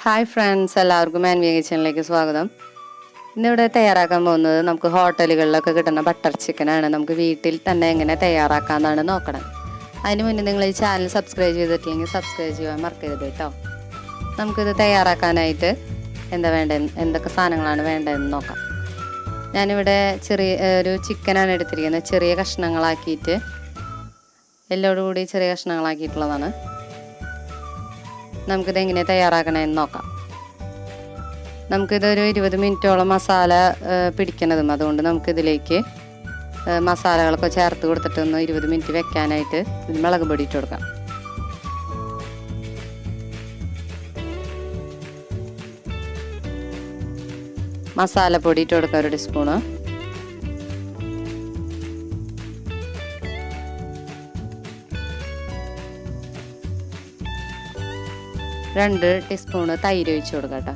Hi friends, എല്ലാവർക്കും ആൻവിയ കിച്ചണിലേക്ക് സ്വാഗതം. ഇന്നിവിടെ തയ്യാറാക്കാൻ പോകുന്നത് നമുക്ക് ഹോട്ടലുകളിലൊക്കെ കിട്ടുന്ന ബട്ടർ ചിക്കനാണ്. നമുക്ക് വീട്ടിൽ തന്നെ എങ്ങനെ തയ്യാറാക്കാമെന്നാണ് നോക്കണം. അതിന് മുന്നേ നിങ്ങൾ ഈ ചാനൽ സബ്സ്ക്രൈബ് ചെയ്തിട്ടില്ലെങ്കിൽ സബ്സ്ക്രൈബ് ചെയ്യാൻ മറക്കരുത് കേട്ടോ. നമുക്കിത് തയ്യാറാക്കാനായിട്ട് എന്തൊക്കെ സാധനങ്ങളാണ് വേണ്ടതെന്ന് നോക്കാം. ഞാനിവിടെ ഒരു ചിക്കനാണ് എടുത്തിരിക്കുന്നത്. ചെറിയ കഷ്ണങ്ങളാക്കിയിട്ട് എല്ലോടുകൂടി ചെറിയ കഷ്ണങ്ങളാക്കിയിട്ടുള്ളതാണ്. നമുക്കിത് എങ്ങനെ തയ്യാറാക്കണമെന്ന് നോക്കാം. നമുക്കിതൊരു 20 മിനിറ്റോളം മസാല പിടിക്കണതും, അതുകൊണ്ട് നമുക്കിതിലേക്ക് മസാലകളൊക്കെ ചേർത്ത് കൊടുത്തിട്ട് ഒന്ന് 20 മിനിറ്റ് വെക്കാനായിട്ട് മുളക് പൊടി ഇട്ട് കൊടുക്കാം. മസാലപ്പൊടി ഇട്ട് കൊടുക്കാം 1 ടീസ്പൂണ്. രണ്ട് ടീസ്പൂണ് തൈര് ഒഴിച്ച് കൊടുക്കാം കേട്ടോ.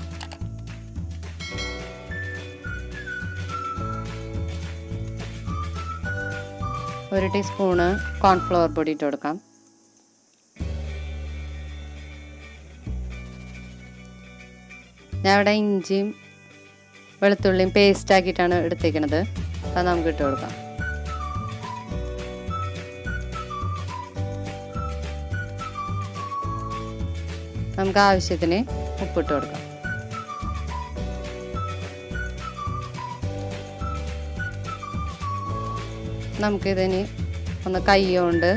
ഒരു ടീസ്പൂണ് കോൺഫ്ലവർ പൊടി ഇട്ട് കൊടുക്കാം. ഞാൻ ഇവിടെ ഇഞ്ചിയും വെളുത്തുള്ളിയും പേസ്റ്റ് ആക്കിയിട്ടാണ് എടുത്തേക്കണത്. അത് നമുക്ക് ഇട്ട് കൊടുക്കാം. നമുക്ക് ആവശ്യത്തിന് ഉപ്പിട്ട് കൊടുക്കാം. നമുക്കിതിന് ഒന്ന് കൈ കൊണ്ട്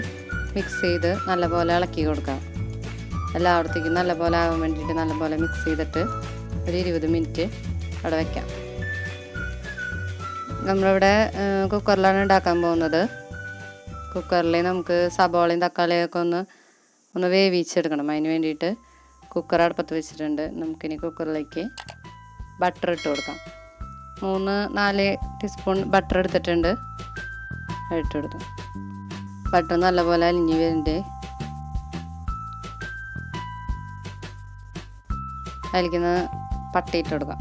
മിക്സ് ചെയ്ത് നല്ലപോലെ ഇളക്കി കൊടുക്കാം. എല്ലായിടത്തേക്കും നല്ലപോലെ ആകാൻ വേണ്ടിയിട്ട് നല്ലപോലെ മിക്സ് ചെയ്തിട്ട് ഒരു 20 മിനിറ്റ് അവിടെ വയ്ക്കാം. നമ്മളിവിടെ കുക്കറിലാണ് ഉണ്ടാക്കാൻ പോകുന്നത്. കുക്കറിൽ നമുക്ക് സബോളയും തക്കാളിയൊക്കെ ഒന്ന് വേവിച്ചെടുക്കണം. അതിന് വേണ്ടിയിട്ട് കുക്കർ അടുപ്പത്ത് വെച്ചിട്ടുണ്ട്. നമുക്കിനി കുക്കറിലേക്ക് ബട്ടർ ഇട്ട് കൊടുക്കാം. 3-4 ടീസ്പൂൺ ബട്ടർ എടുത്തിട്ടുണ്ട്. ഇട്ട് കൊടുത്തു. ബട്ടർ നല്ലപോലെ അലിഞ്ഞ് വരുന്നുണ്ട്. അതിലേക്കുന്ന പട്ട ഇട്ട് കൊടുക്കാം.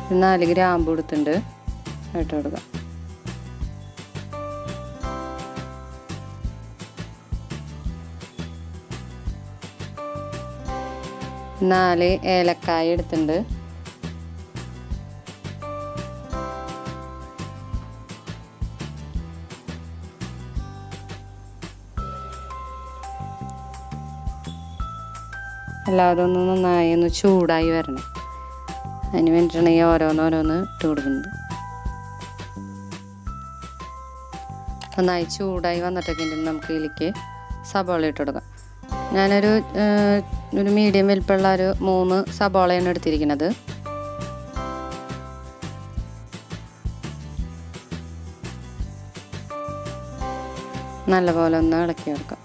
പിന്നെ 4 ഗ്രാമ്പു എടുത്തിട്ടുണ്ട്. ഇട്ട് കൊടുക്കാം. 4 ഏലക്കായ എടുത്തിട്ടുണ്ട്. എല്ലാവരും ഒന്ന് നന്നായി ഒന്ന് ചൂടായി വരണം. അതിന് വേണ്ടിയിട്ടാണ് ഈ ഓരോന്നോരോന്ന് ഇട്ട് കൊടുക്കുന്നത്. നന്നായി ചൂടായി വന്നിട്ടൊക്കെ ഉണ്ടെങ്കിൽ നമുക്ക് ഇതിലേക്ക് സബോള ഇട്ട് കൊടുക്കാം. ഞാനൊരു മീഡിയം വലിപ്പമുള്ള ഒരു 3 സബോളയാണ് എടുത്തിരിക്കുന്നത്. നല്ലപോലെ ഒന്ന് ഇളക്കി കൊടുക്കാം.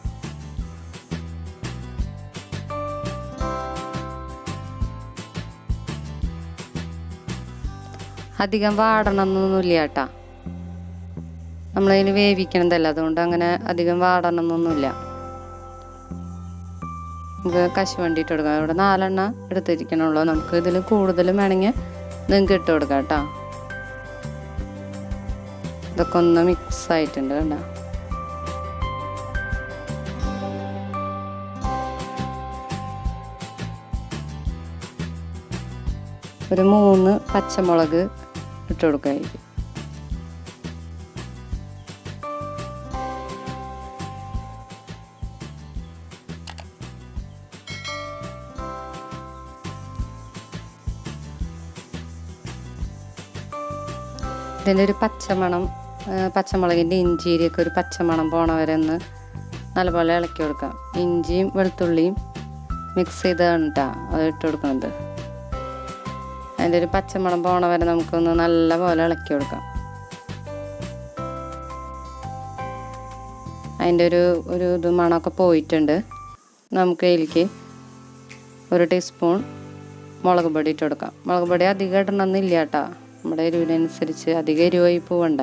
അധികം വാടണമെന്നൊന്നുമില്ല കേട്ടോ. നമ്മളതിന് വേവിക്കണതല്ല, അതുകൊണ്ട് അങ്ങനെ അധികം വാടണമെന്നൊന്നുമില്ല. നമുക്ക് കശുവണ്ടി ഇട്ട് കൊടുക്കാം. ഇവിടെ 4 എടുത്തിരിക്കണുള്ളൂ. നമുക്ക് ഇതിൽ കൂടുതലും വേണമെങ്കിൽ നിങ്ങൾക്ക് ഇട്ട് കൊടുക്കാം കേട്ടോ. ഇതൊക്കെ ഒന്ന് മിക്സ് ആയിട്ടുണ്ട് കേട്ടോ. ഒരു 3 പച്ചമുളക് ഇട്ട് കൊടുക്കായിരിക്കും. ഇതിൻ്റെ ഒരു പച്ചമുളകിൻ്റെ ഇഞ്ചിരിയൊക്കെ ഒരു പച്ചമണം പോണ വരെ ഒന്ന് നല്ലപോലെ ഇളക്കി കൊടുക്കാം. ഇഞ്ചിയും വെളുത്തുള്ളിയും മിക്സ് ചെയ്താണ് കേട്ടോ അത് ഇട്ട് കൊടുക്കുന്നത്. അതിൻ്റെ ഒരു പച്ചമണം പോണ വരെ നമുക്കൊന്ന് നല്ലപോലെ ഇളക്കി കൊടുക്കാം. അതിൻ്റെ ഒരു മണമൊക്കെ പോയിട്ടുണ്ട്. നമുക്ക് ഇതിലേക്ക് 1 ടീസ്പൂൺ മുളക് പൊടി ഇട്ട് കൊടുക്കാം. മുളക് പൊടി അധികം ഇടണമെന്നില്ല കേട്ടോ. നമ്മുടെ എരിവിനനുസരിച്ച് അധികം എരിവായി പോവണ്ട.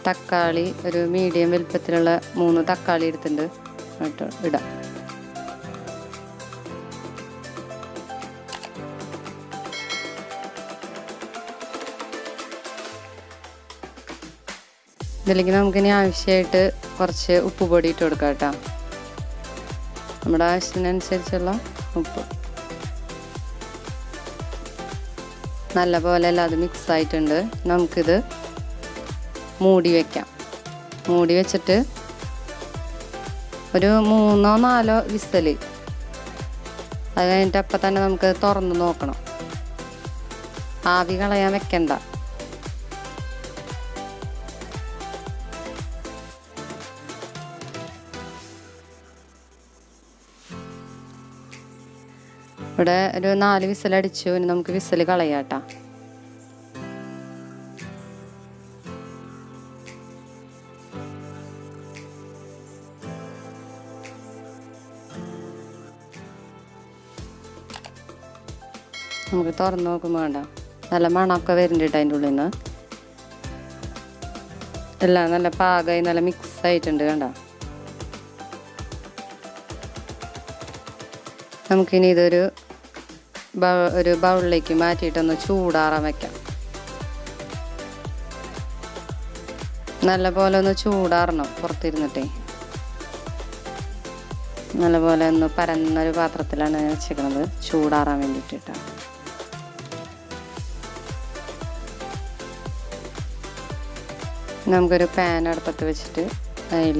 തക്കാളി ഒരു മീഡിയം വലുപ്പത്തിലുള്ള 3 തക്കാളി എടുത്തിട്ടുണ്ട്. ഇടാം. ഇതിലേക്ക് നമുക്കിനി ആവശ്യമായിട്ട് കുറച്ച് ഉപ്പ് പൊടി ഇട്ട് കൊടുക്കാം കേട്ടോ. നമ്മുടെ ആവശ്യത്തിനനുസരിച്ചുള്ള ഉപ്പ്. നല്ലപോലെ എല്ലാം അത് മിക്സ് ആയിട്ടുണ്ട്. നമുക്കിത് മൂടി വയ്ക്കാം. മൂടി വെച്ചിട്ട് ഒരു 3-4 വിസിൽ. അത് കഴിഞ്ഞിട്ട് അപ്പം തന്നെ നമുക്ക് തുറന്ന് നോക്കണം. ആവി കളയാൻ വെക്കണ്ട. ഇവിടെ ഒരു 4 വിസിലടിച്ചു. ഇനി നമുക്ക് വിസിൽ കളയാം കേട്ടോ. നമുക്ക് തുറന്ന് നോക്കുമ്പോൾ വേണ്ട നല്ല മണമൊക്കെ വരുന്നുണ്ട് അതിൻ്റെ ഉള്ളിൽ നിന്ന്. എല്ലാം നല്ല പാകമായി നല്ല മിക്സ് ആയിട്ടുണ്ട് കണ്ട. നമുക്കിനി ഇതൊരു ബൗളിലേക്ക് മാറ്റിയിട്ടൊന്ന് ചൂടാറാൻ വെക്കാം. നല്ലപോലെ ഒന്ന് ചൂടാറണം. പുറത്തിരുന്നിട്ടേ നല്ലപോലെ ഒന്ന് പരന്നൊരു പാത്രത്തിലാണ് ഞാൻ വെച്ചിരിക്കുന്നത് ചൂടാറാൻ വേണ്ടിയിട്ടാണ്. നമുക്കൊരു പാൻ അടുപ്പത്ത് വെച്ചിട്ട് അതിൽ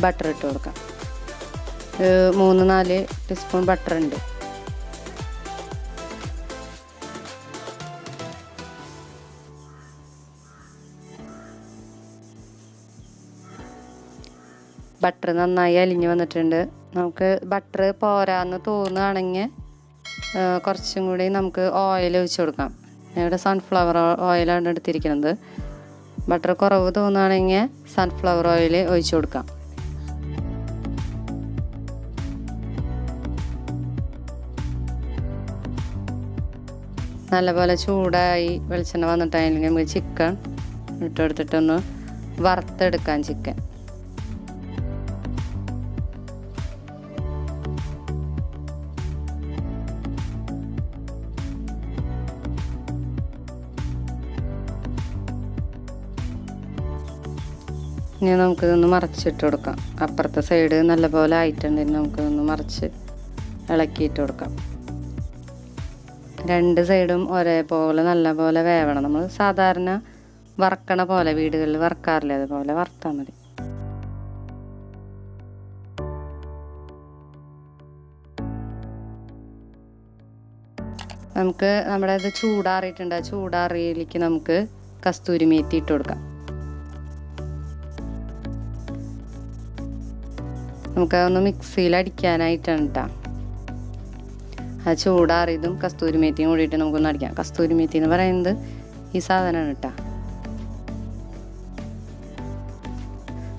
ബട്ടർ ഇട്ട് കൊടുക്കാം. 3-4 ടീസ്പൂൺ ബട്ടർ ഉണ്ട്. ബട്ടർ നന്നായി അലിഞ്ഞ് വന്നിട്ടുണ്ട്. നമുക്ക് ബട്ടർ പോരാന്ന് തോന്നുകയാണെങ്കിൽ കുറച്ചും കൂടി നമുക്ക് ഓയിൽ ഒഴിച്ച് കൊടുക്കാം. ഇവിടെ സൺഫ്ലവർ ഓയിലാണ് എടുത്തിരിക്കുന്നത്. ബട്ടർ കുറവ് തോന്നുകയാണെങ്കിൽ സൺഫ്ലവർ ഓയിൽ ഒഴിച്ച് കൊടുക്കാം. നല്ലപോലെ ചൂടായി വെളിച്ചെണ്ണ വന്നിട്ടാണെങ്കിൽ നമുക്ക് ചിക്കൻ ഇട്ടെടുത്തിട്ടൊന്ന് വറുത്തെടുക്കാം. ചിക്കൻ ഇനി നമുക്കിതൊന്ന് മറിച്ചിട്ട് കൊടുക്കാം. അപ്പുറത്തെ സൈഡ് നല്ലപോലെ ആയിട്ടുണ്ടെങ്കിൽ നമുക്കിതൊന്ന് മറിച്ച് ഇളക്കിയിട്ട് കൊടുക്കാം. 2 സൈഡും ഒരേപോലെ നല്ലപോലെ വേവണം. നമ്മൾ സാധാരണ വറക്കണ പോലെ വീടുകളിൽ വറക്കാറില്ല, അതുപോലെ വറുത്താൽ മതി. നമുക്ക് നമ്മുടെ ഇത് ചൂടാറിയിട്ടുണ്ട്. ആ ചൂടാറിയിലേക്ക് നമുക്ക് കസ്തൂരി മേത്തി ഇട്ട് കൊടുക്കാം. നമുക്കതൊന്ന് മിക്സിയിൽ അടിക്കാനായിട്ടാണ് കേട്ടോ. ആ ചൂടാറിയതും കസ്തൂരി മേത്തിയും കൂടിയിട്ട് നമുക്കൊന്ന് അടിക്കാം. കസ്തൂരി മേത്തി എന്ന് പറയുന്നത് ഈ സാധനമാണ് കേട്ടോ.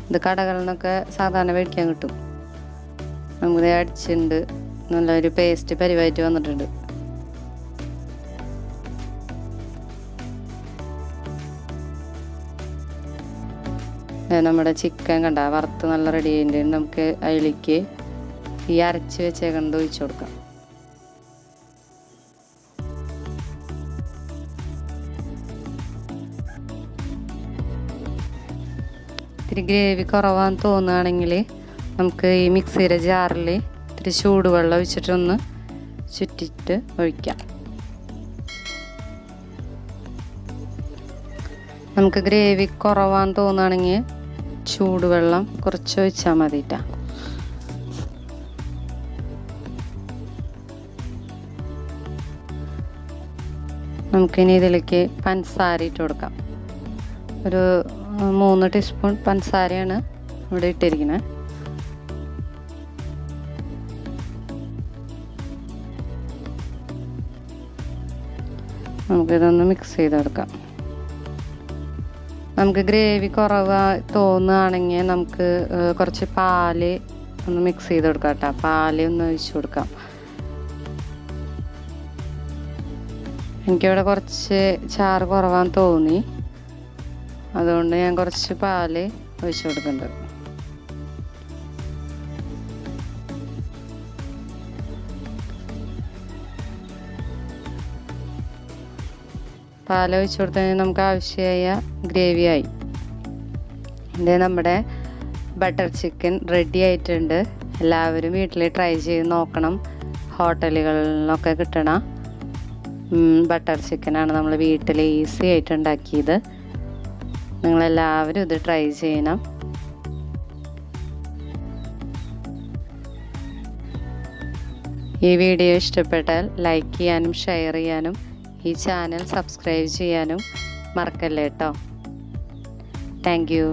ഇത് കടകളിൽ നിന്നൊക്കെ സാധാരണ മേടിക്കാൻ കിട്ടും. നമുക്കിത് അടിച്ചിട്ടുണ്ട്. നല്ലൊരു പേസ്റ്റ് പരിവായിട്ട് വന്നിട്ടുണ്ട്. നമ്മുടെ ചിക്കൻ കണ്ട വറുത്ത് നല്ല റെഡി ആയിട്ടുണ്ട്. നമുക്ക് അതിലേക്ക് ഈ അരച്ച് വെച്ചേക്കുന്നത് ഒഴിച്ചു കൊടുക്കാം. ഇത്തിരി ഗ്രേവി കുറവാന്ന് തോന്നുകയാണെങ്കിൽ നമുക്ക് ഈ മിക്സിയുടെ ജാറിൽ ഇത്തിരി ചൂടുവെള്ളം ഒഴിച്ചിട്ടൊന്ന് ചുറ്റിട്ട് ഒഴിക്കാം. നമുക്ക് ഗ്രേവി കുറവാന്ന് തോന്നുകയാണെങ്കിൽ ചൂടുവെള്ളം കുറച്ച് ഒഴിച്ചാൽ മതിട്ടാ. നമുക്കിനി ഇതിലേക്ക് പഞ്ചസാര ഇട്ട് കൊടുക്കാം. ഒരു 3 ടീസ്പൂൺ പഞ്ചസാരയാണ് ഇവിടെ ഇട്ടിരിക്കുന്നത്. നമുക്കിതൊന്ന് മിക്സ് ചെയ്തെടുക്കാം. നമുക്ക് ഗ്രേവി കുറവ് തോന്നുകയാണെങ്കിൽ നമുക്ക് കുറച്ച് പാല് ഒന്ന് മിക്സ് ചെയ്ത് കൊടുക്കാം കേട്ടോ. പാല് ഒന്ന് ഒഴിച്ച് കൊടുക്കാം. എനിക്കിവിടെ കുറച്ച് ചാറ് കുറവാന്ന് തോന്നി, അതുകൊണ്ട് ഞാൻ കുറച്ച് പാല് ഒഴിച്ച് കൊടുക്കുന്നുണ്ട്. പാൽ ഒഴിച്ച് കൊടുത്തു കഴിഞ്ഞാൽ നമുക്ക് ആവശ്യമായ ഗ്രേവിയായി. ഇത് നമ്മുടെ ബട്ടർ ചിക്കൻ റെഡി ആയിട്ടുണ്ട്. എല്ലാവരും വീട്ടിൽ ട്രൈ ചെയ്ത് നോക്കണം. ഹോട്ടലുകളിലൊക്കെ കിട്ടണ ബട്ടർ ചിക്കനാണ് നമ്മൾ വീട്ടിൽ ഈസി ആയിട്ട് ഉണ്ടാക്കിയത്. നിങ്ങളെല്ലാവരും ഇത് ട്രൈ ചെയ്യണം. ഈ വീഡിയോ ഇഷ്ടപ്പെട്ടാൽ ലൈക്ക് ചെയ്യാനും ഷെയർ ചെയ്യാനും ഈ ചാനൽ സബ്സ്ക്രൈബ് ചെയ്യാനും മറക്കല്ലേ കേട്ടോ. Thank you.